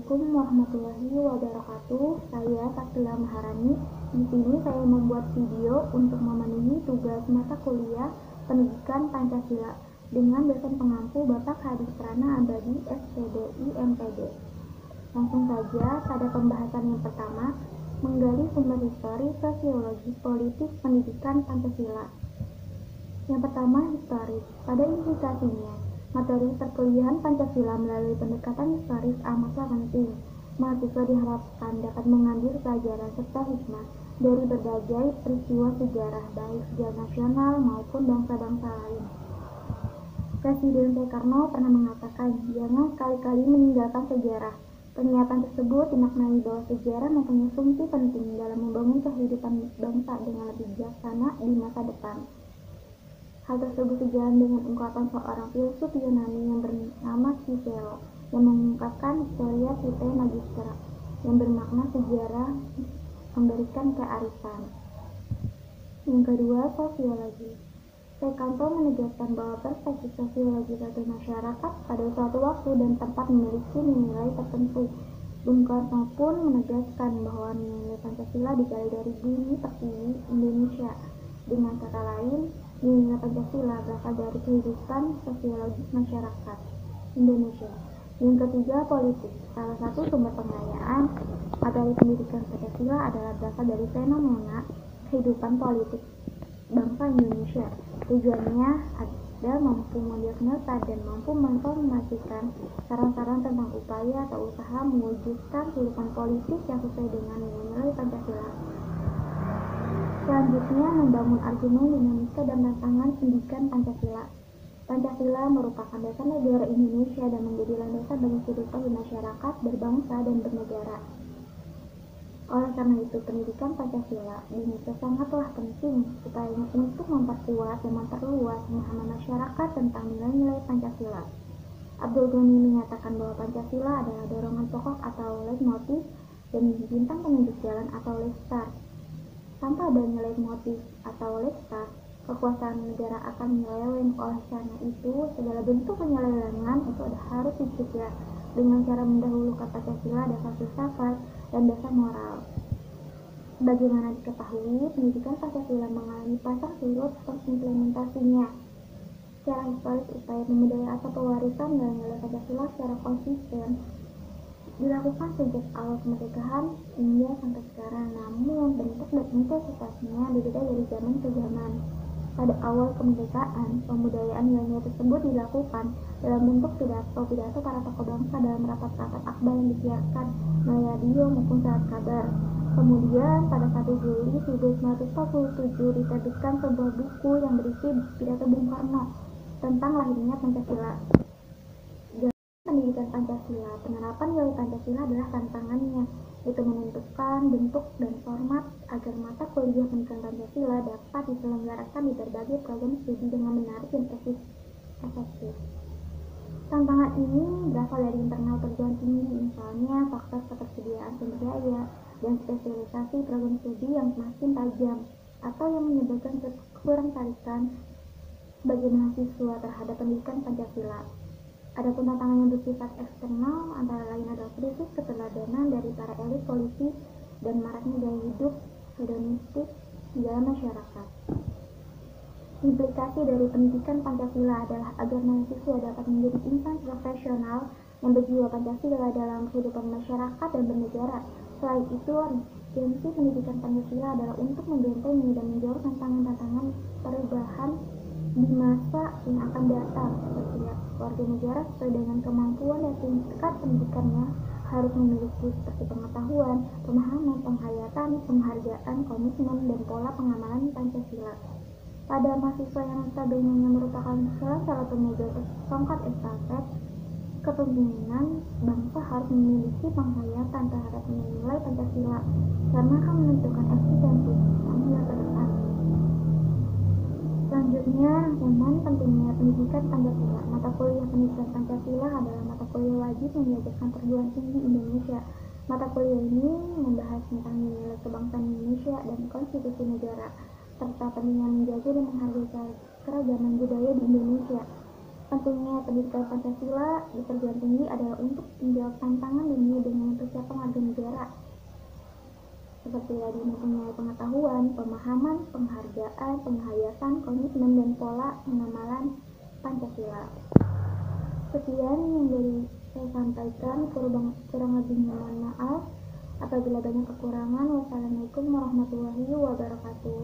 Assalamualaikum warahmatullahi wabarakatuh. Saya Sakila Maharani. Di sini saya membuat video untuk memenuhi tugas mata kuliah Pendidikan Pancasila dengan dosen pengampu Bapak Hadi Prana Abadi, SPDI MPD. Langsung saja pada pembahasan yang pertama, menggali sumber histori sosiologis politik pendidikan Pancasila. Yang pertama, historis. Pada implikasinya, materi perkuliahan Pancasila melalui pendekatan historis amatlah penting. Mahasiswa diharapkan dapat mengambil pelajaran serta hikmah dari berbagai peristiwa sejarah, baik sejarah nasional maupun bangsa-bangsa lain. Presiden Soekarno pernah mengatakan, jangan sekali-kali meninggalkan sejarah. Pernyataan tersebut dimaknai bahwa sejarah mempunyai fungsi penting dalam membangun kehidupan bangsa dengan lebih bijaksana di masa depan. Hal tersebut sejalan dengan ungkapan seorang filsuf Yunani yang bernama Cicero yang mengungkapkan Historia Vitae Magistra yang bermakna sejarah memberikan kearifan. Yang kedua, sosiologi. Sukanto menegaskan bahwa perspektif sosiologi suatu masyarakat pada suatu waktu dan tempat memiliki nilai tertentu. Bung Karno pun menegaskan bahwa nilai Pancasila digali dari bumi pertiwi Indonesia. Dengan kata lain, nilai Pancasila berasal dari kehidupan sosiologis masyarakat Indonesia. Yang ketiga, politik. Salah satu sumber pengayaan materi pendidikan Pancasila adalah berasal dari fenomena kehidupan politik bangsa Indonesia. Tujuannya adalah mampu mendiagnosa dan mampu menginformasikan saran-saran tentang upaya atau usaha mewujudkan kehidupan politik yang sesuai dengan nilai Pancasila. Selanjutnya, membangun argumen dinamika dan tantangan pendidikan Pancasila. Pancasila merupakan dasar negara Indonesia dan menjadi landasan bagi kehidupan masyarakat berbangsa dan bernegara. Oleh karena itu, pendidikan Pancasila dinilai sangatlah penting supaya untuk memperkuat dan memperluas pemahaman masyarakat tentang nilai-nilai Pancasila. Abdul Ghani menyatakan bahwa Pancasila adalah dorongan pokok atau leitmotif dan bintang penunjuk jalan atau leitmotif. Tanpa adanya leitmotif atau leitmotif, kekuasaan negara akan menyeleweng. Oleh karena itu, segala bentuk penyelewengan itu harus dicegah dengan cara mendahulukan Pancasila dasar filsafat dan dasar moral. Bagaimana diketahui, pendidikan Pancasila mengalami pasang surut pengimplementasinya. Secara historis, upaya pembudayaan atau pewarisan nilai-nilai Pancasila secara konsisten dilakukan sejak awal kemerdekaan hingga sampai sekarang, namun bentuk dan intensitasnya berbeda dari zaman ke zaman. Pada awal kemerdekaan, pembudayaan nilai-nilai tersebut dilakukan dalam bentuk pidato para tokoh bangsa dalam rapat-rapat akbar yang disiarkan melalui radio maupun surat kabar. Kemudian pada 1 Juli 1947 diterbitkan sebuah buku yang berisi pidato Bung Karno tentang lahirnya Pancasila. Pendidikan Pancasila, penerapan nilai Pancasila adalah tantangannya, yaitu menentukan bentuk dan format agar mata kuliah pendidikan Pancasila dapat diselenggarakan di berbagai program studi dengan menarik dan efektif. Tantangan ini berasal dari internal perguruan tinggi, misalnya faktor ketersediaan sumber daya dan spesialisasi program studi yang makin tajam, atau yang menyebabkan kekurangtarikan sebagai mahasiswa terhadap pendidikan Pancasila. Adapun tantangan yang bersifat eksternal antara lain adalah krisis keteladanan dari para elit politik dan maraknya gaya hidup hedonistik dalam masyarakat. Implikasi dari pendidikan Pancasila adalah agar mahasiswa dapat menjadi insan profesional yang berjiwa Pancasila dalam kehidupan masyarakat dan bernegara. Selain itu, urgensi pendidikan Pancasila adalah untuk membentengi dan menjawab tantangan-tantangan perubahan di masa yang akan datang. Setiap warga negara sesuai dengan kemampuan dan tingkat pendidikannya harus memiliki seperti pengetahuan, pemahaman, penghayatan, penghargaan, komitmen, dan pola pengamalan Pancasila. Pada mahasiswa yang notabene merupakan salah satu pemegang tongkat estafet kepemimpinan, bangsa harus memiliki penghayatan terhadap nilai Pancasila karena akan menentukan eksistensi hingga ke depan. Selanjutnya, tentang pentingnya pendidikan Pancasila. Mata kuliah pendidikan Pancasila adalah mata kuliah wajib yang diajarkan perguruan tinggi Indonesia. Mata kuliah ini membahas tentang nilai kebangsaan Indonesia dan konstitusi negara, serta pentingnya menjaga dan menghargai keragaman budaya di Indonesia. Pentingnya pendidikan Pancasila di perguruan tinggi adalah untuk menjawab tantangan dunia dengan mempersiapkan warga negara, seperti tadi mempunyai pengetahuan, pemahaman, penghargaan, penghayatan, komitmen, dan pola pengamalan Pancasila. Sekian yang dari saya sampaikan, kurang lebihnya mohon maaf. Apabila banyak kekurangan, wassalamualaikum warahmatullahi wabarakatuh.